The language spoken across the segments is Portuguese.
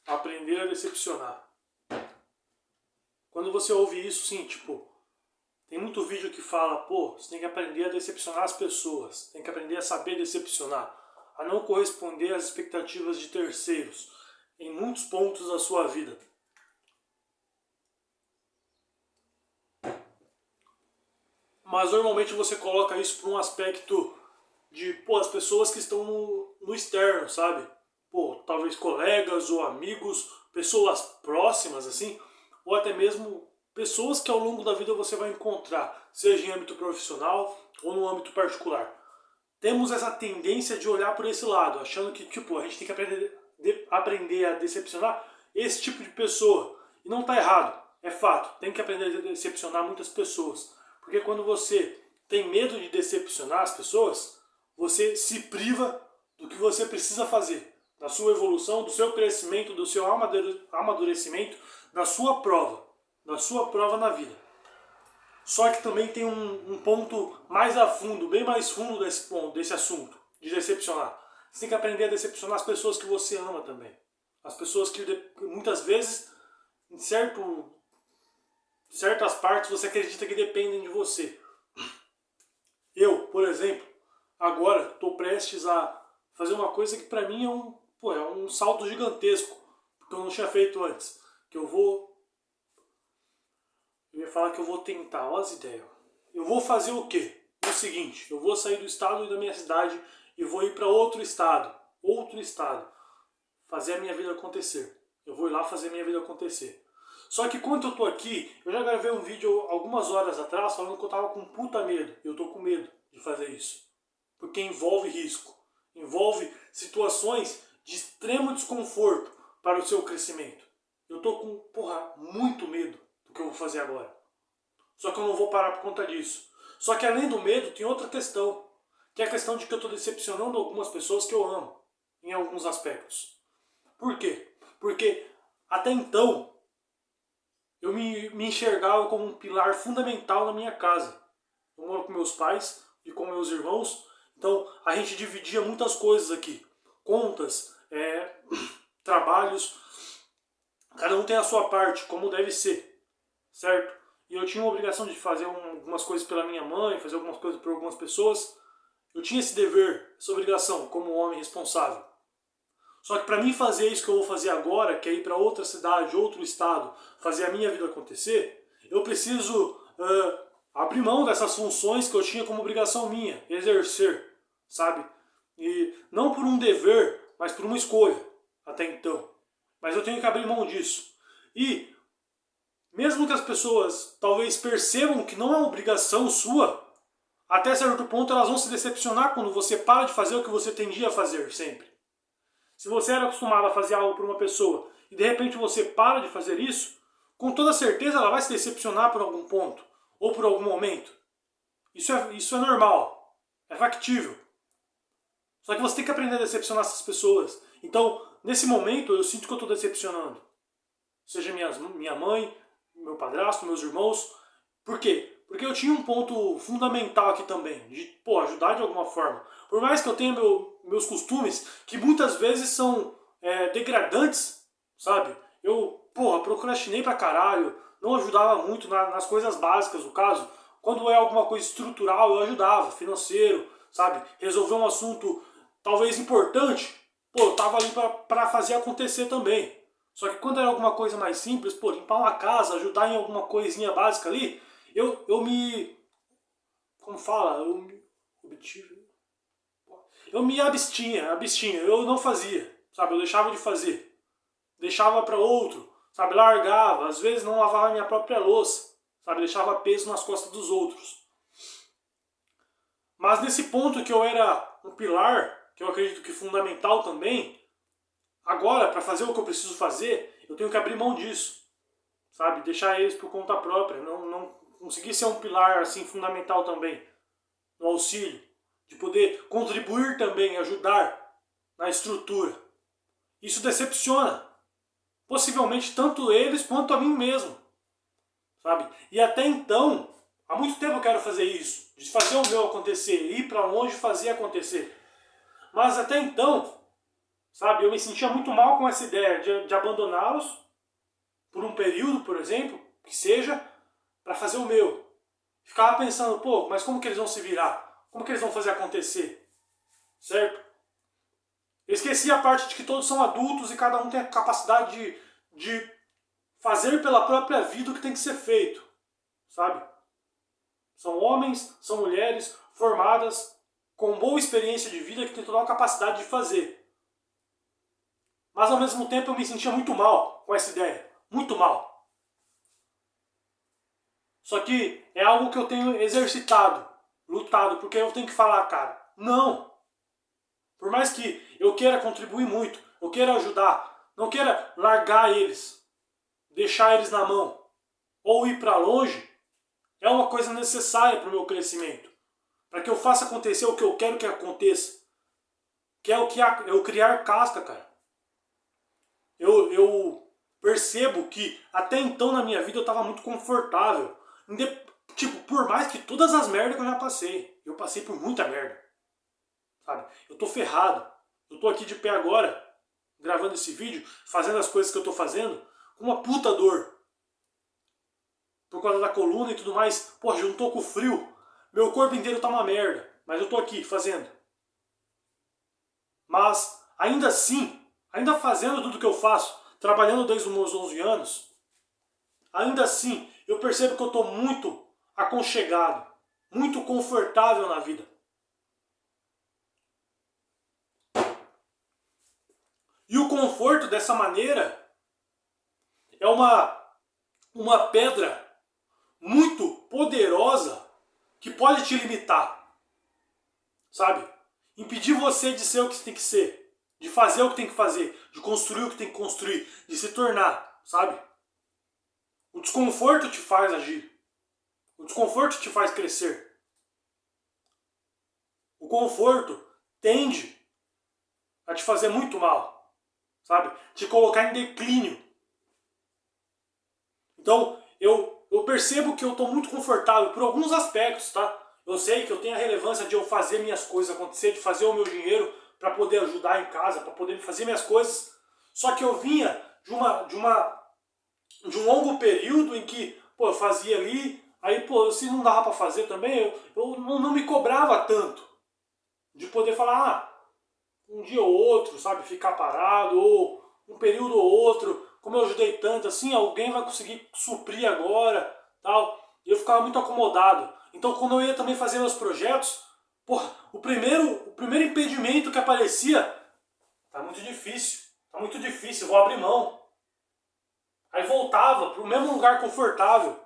aprender a decepcionar. Quando você ouve isso, sim, tipo, tem muito vídeo que fala, pô, você tem que aprender a decepcionar as pessoas, tem que aprender a saber decepcionar, a não corresponder às expectativas de terceiros em muitos pontos da sua vida. Mas normalmente você coloca isso para um aspecto de, pô, as pessoas que estão no externo, sabe? Pô, talvez colegas ou amigos, pessoas próximas, assim, ou até mesmo pessoas que ao longo da vida você vai encontrar, seja em âmbito profissional ou no âmbito particular. Temos essa tendência de olhar por esse lado, achando que, tipo, a gente tem que aprender a decepcionar esse tipo de pessoa. E não está errado, é fato, tem que aprender a decepcionar muitas pessoas. Porque quando você tem medo de decepcionar as pessoas, você se priva do que você precisa fazer, da sua evolução, do seu crescimento, do seu amadurecimento, da sua prova na vida. Só que também tem um ponto mais a fundo, bem mais fundo desse assunto, de decepcionar. Você tem que aprender a decepcionar as pessoas que você ama também. As pessoas que muitas vezes, em certas partes, você acredita que dependem de você. Eu, por exemplo, agora estou prestes a fazer uma coisa que para mim é um salto gigantesco, porque eu não tinha feito antes. Que eu ia falar que eu vou tentar, olha as ideias. Eu vou fazer o quê? É o seguinte, eu vou sair do estado e da minha cidade e vou ir para outro estado, fazer a minha vida acontecer. Eu vou ir lá fazer a minha vida acontecer. Só que quando eu tô aqui, eu já gravei um vídeo algumas horas atrás falando que eu tava com puta medo. Eu tô com medo de fazer isso. Porque envolve risco. Envolve situações de extremo desconforto para o seu crescimento. Eu tô com, muito medo do que eu vou fazer agora. Só que eu não vou parar por conta disso. Só que além do medo, tem outra questão. Que é a questão de que eu estou decepcionando algumas pessoas que eu amo. Em alguns aspectos. Por quê? Porque até então eu me enxergava como um pilar fundamental na minha casa. Eu moro com meus pais e com meus irmãos, então a gente dividia muitas coisas aqui. Contas, trabalhos, cada um tem a sua parte, como deve ser, certo? E eu tinha uma obrigação de fazer algumas coisas pela minha mãe, fazer algumas coisas por algumas pessoas. Eu tinha esse dever, essa obrigação, como homem responsável. Só que para mim fazer isso que eu vou fazer agora, que é ir para outra cidade, outro estado, fazer a minha vida acontecer, eu preciso abrir mão dessas funções que eu tinha como obrigação minha, exercer, sabe? E não por um dever, mas por uma escolha, até então. Mas eu tenho que abrir mão disso. E mesmo que as pessoas talvez percebam que não é uma obrigação sua, até certo ponto elas vão se decepcionar quando você para de fazer o que você tendia a fazer sempre. Se você era acostumado a fazer algo por uma pessoa e de repente você para de fazer isso, com toda certeza ela vai se decepcionar por algum ponto ou por algum momento. Isso é normal, é factível. Só que você tem que aprender a decepcionar essas pessoas. Então, nesse momento, eu sinto que eu estou decepcionando. Seja minha mãe, meu padrasto, meus irmãos. Por quê? Porque eu tinha um ponto fundamental aqui também, de ajudar de alguma forma. Por mais que eu tenha meus costumes, que muitas vezes são degradantes, sabe? Eu, procrastinei pra caralho, não ajudava muito nas coisas básicas do caso. Quando é alguma coisa estrutural, eu ajudava, financeiro, sabe? Resolver um assunto talvez importante, eu tava ali pra fazer acontecer também. Só que quando era alguma coisa mais simples, limpar uma casa, ajudar em alguma coisinha básica ali, eu me... Como fala? Eu me abstinha, eu não fazia, sabe? Eu deixava de fazer. Deixava para outro, sabe? Largava, às vezes não lavava minha própria louça, sabe? Deixava peso nas costas dos outros. Mas nesse ponto que eu era um pilar, que eu acredito que fundamental também, agora, para fazer o que eu preciso fazer, eu tenho que abrir mão disso, sabe? Deixar eles por conta própria, não conseguir ser um pilar assim fundamental também no auxílio, de poder contribuir também, ajudar na estrutura. Isso decepciona, possivelmente tanto eles quanto a mim mesmo, sabe? E até então, há muito tempo eu quero fazer isso, de fazer o meu acontecer, ir para longe e fazer acontecer. Mas até então, sabe? Eu me sentia muito mal com essa ideia de abandoná-los por um período, por exemplo, que seja, para fazer o meu. Ficava pensando, pô, mas como que eles vão se virar? Como que eles vão fazer acontecer? Certo? Eu esqueci a parte de que todos são adultos e cada um tem a capacidade de fazer pela própria vida o que tem que ser feito, sabe? São homens, são mulheres formadas, com boa experiência de vida, que têm toda a capacidade de fazer. Mas ao mesmo tempo eu me sentia muito mal com essa ideia. Muito mal. Só que é algo que eu tenho exercitado, lutado, porque eu tenho que falar, cara, não. Por mais que eu queira contribuir muito, eu queira ajudar, não queira largar eles, deixar eles na mão, ou ir para longe, é uma coisa necessária para o meu crescimento. Para que eu faça acontecer o que eu quero que aconteça. Que é o que eu criar casca, cara. Eu percebo que até então na minha vida eu estava muito confortável. Tipo, por mais que todas as merdas que eu já passei. Eu passei por muita merda. Sabe? Eu tô ferrado. Eu tô aqui de pé agora, gravando esse vídeo, fazendo as coisas que eu tô fazendo, com uma puta dor. Por causa da coluna e tudo mais. Pô, juntou com o frio. Meu corpo inteiro tá uma merda. Mas eu tô aqui fazendo. Mas, ainda assim, ainda fazendo tudo que eu faço, trabalhando desde os meus 11 anos, ainda assim, eu percebo que eu estou muito aconchegado, muito confortável na vida. E o conforto dessa maneira é uma pedra muito poderosa que pode te limitar, sabe? Impedir você de ser o que você tem que ser, de fazer o que tem que fazer, de construir o que tem que construir, de se tornar, sabe? O desconforto te faz agir. O desconforto te faz crescer. O conforto tende a te fazer muito mal, sabe? Te colocar em declínio. Então, eu percebo que eu estou muito confortável por alguns aspectos, tá? Eu sei que eu tenho a relevância de eu fazer minhas coisas acontecer, de fazer o meu dinheiro para poder ajudar em casa, para poder fazer minhas coisas. Só que eu vinha de um longo período em que, pô, eu fazia ali, aí, pô, se não dava para fazer também, eu não me cobrava tanto. De poder falar, um dia ou outro, sabe, ficar parado, ou um período ou outro, como eu ajudei tanto, assim, alguém vai conseguir suprir agora, tal. E eu ficava muito acomodado. Então, quando eu ia também fazer meus projetos, porra, o primeiro impedimento que aparecia, tá muito difícil, vou abrir mão. Aí voltava para o mesmo lugar confortável.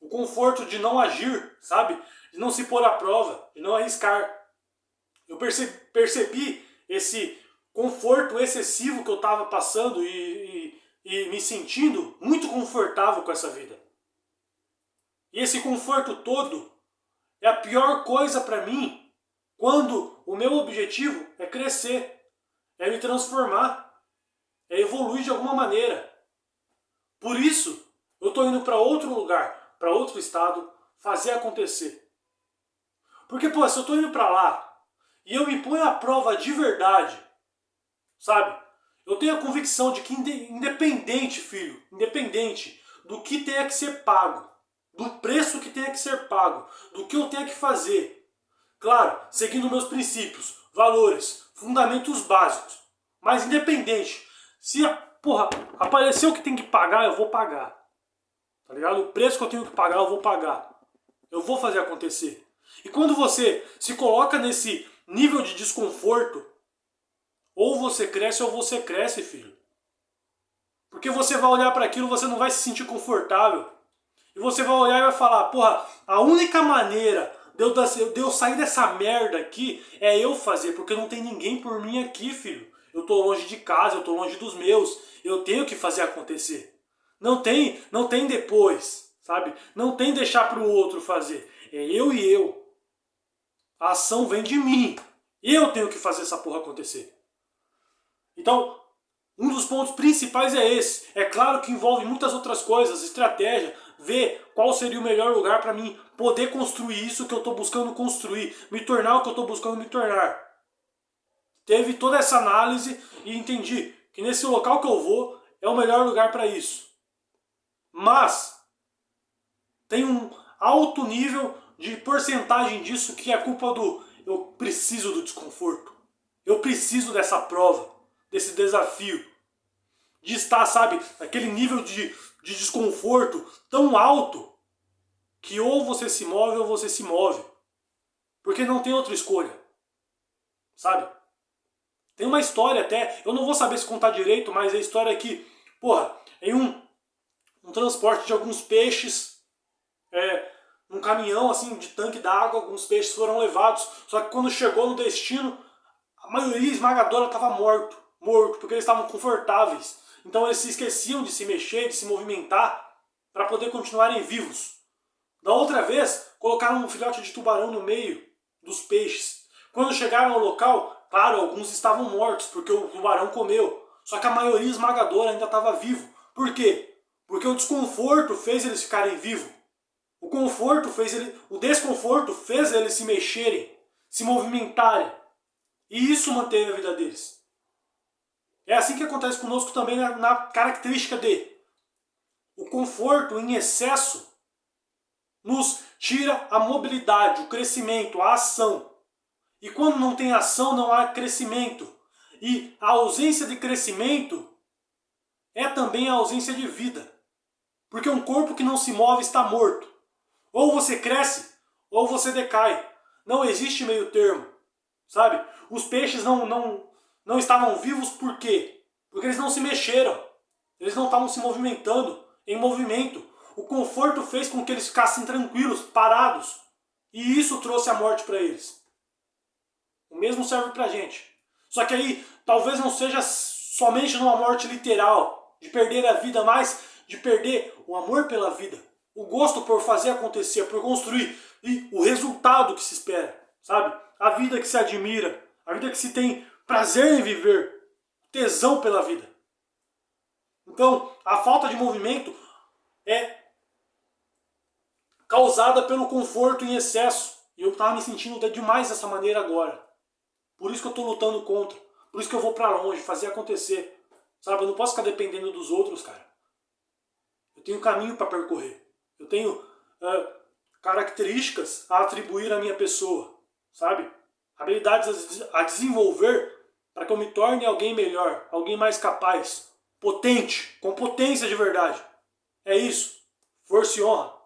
O conforto de não agir, sabe? De não se pôr à prova, de não arriscar. Eu percebi esse conforto excessivo que eu estava passando e me sentindo muito confortável com essa vida. E esse conforto todo é a pior coisa para mim quando o meu objetivo é crescer, é me transformar, é evoluir de alguma maneira. Por isso, eu estou indo para outro lugar, para outro estado, fazer acontecer. Porque, pô, se eu estou indo para lá e eu me ponho à prova de verdade, sabe? Eu tenho a convicção de que independente, filho, independente do que tenha que ser pago, do preço que tenha que ser pago, do que eu tenha que fazer, claro, seguindo meus princípios, valores, fundamentos básicos, mas independente, se, porra, apareceu que tem que pagar, eu vou pagar, tá ligado? O preço que eu tenho que pagar, eu vou pagar, eu vou fazer acontecer. E quando você se coloca nesse nível de desconforto, ou você cresce, filho. Porque você vai olhar para aquilo, você não vai se sentir confortável. E você vai olhar e vai falar, porra, a única maneira de eu sair dessa merda aqui é eu fazer, porque não tem ninguém por mim aqui, filho. Eu tô longe de casa, eu tô longe dos meus. Eu tenho que fazer acontecer. Não tem depois, sabe? Não tem deixar pro outro fazer. É eu e eu. A ação vem de mim. Eu tenho que fazer essa porra acontecer. Então, um dos pontos principais é esse. É claro que envolve muitas outras coisas, estratégia, ver qual seria o melhor lugar para mim poder construir isso que eu estou buscando construir, me tornar o que eu estou buscando me tornar. teve toda essa análise e entendi que nesse local que eu vou é o melhor lugar para isso. Mas tem um alto nível de porcentagem disso que é culpa do eu preciso do desconforto. Eu preciso dessa prova, desse desafio. De estar, sabe, naquele nível de desconforto tão alto que ou você se move ou você se move. Porque não tem outra escolha. Sabe? Tem uma história até, eu não vou saber se contar direito, mas a história é que, porra, em um transporte de alguns peixes, num caminhão assim de tanque d'água, alguns peixes foram levados. Só que quando chegou no destino, a maioria esmagadora estava morto, porque eles estavam confortáveis. Então eles se esqueciam de se mexer, de se movimentar, para poder continuarem vivos. Da outra vez, colocaram um filhote de tubarão no meio dos peixes. Quando chegaram ao local, claro, alguns estavam mortos, porque o tubarão comeu. Só que a maioria esmagadora ainda estava vivo. Por quê? Porque o desconforto fez eles ficarem vivos. O desconforto fez eles se mexerem, se movimentarem. E isso manteve a vida deles. É assim que acontece conosco também na característica de o conforto em excesso nos tira a mobilidade, o crescimento, a ação. E quando não tem ação, não há crescimento. E a ausência de crescimento é também a ausência de vida. Porque um corpo que não se move está morto. Ou você cresce, ou você decai. Não existe meio termo. Sabe? Os peixes não estavam vivos por quê? Porque eles não se mexeram. Eles não estavam se movimentando, em movimento. O conforto fez com que eles ficassem tranquilos, parados. E isso trouxe a morte para eles. O mesmo serve pra gente. Só que aí, talvez não seja somente numa morte literal, de perder a vida, mas de perder o amor pela vida. O gosto por fazer acontecer, por construir. E o resultado que se espera, sabe? A vida que se admira, a vida que se tem prazer em viver, tesão pela vida. Então, a falta de movimento é causada pelo conforto em excesso. E eu estava me sentindo demais dessa maneira agora. Por isso que eu estou lutando contra. Por isso que eu vou para longe, fazer acontecer. Sabe, eu não posso ficar dependendo dos outros, cara. Eu tenho caminho para percorrer. Eu tenho características a atribuir à minha pessoa. Sabe? Habilidades a desenvolver para que eu me torne alguém melhor, alguém mais capaz, potente, com potência de verdade. É isso. Força e honra.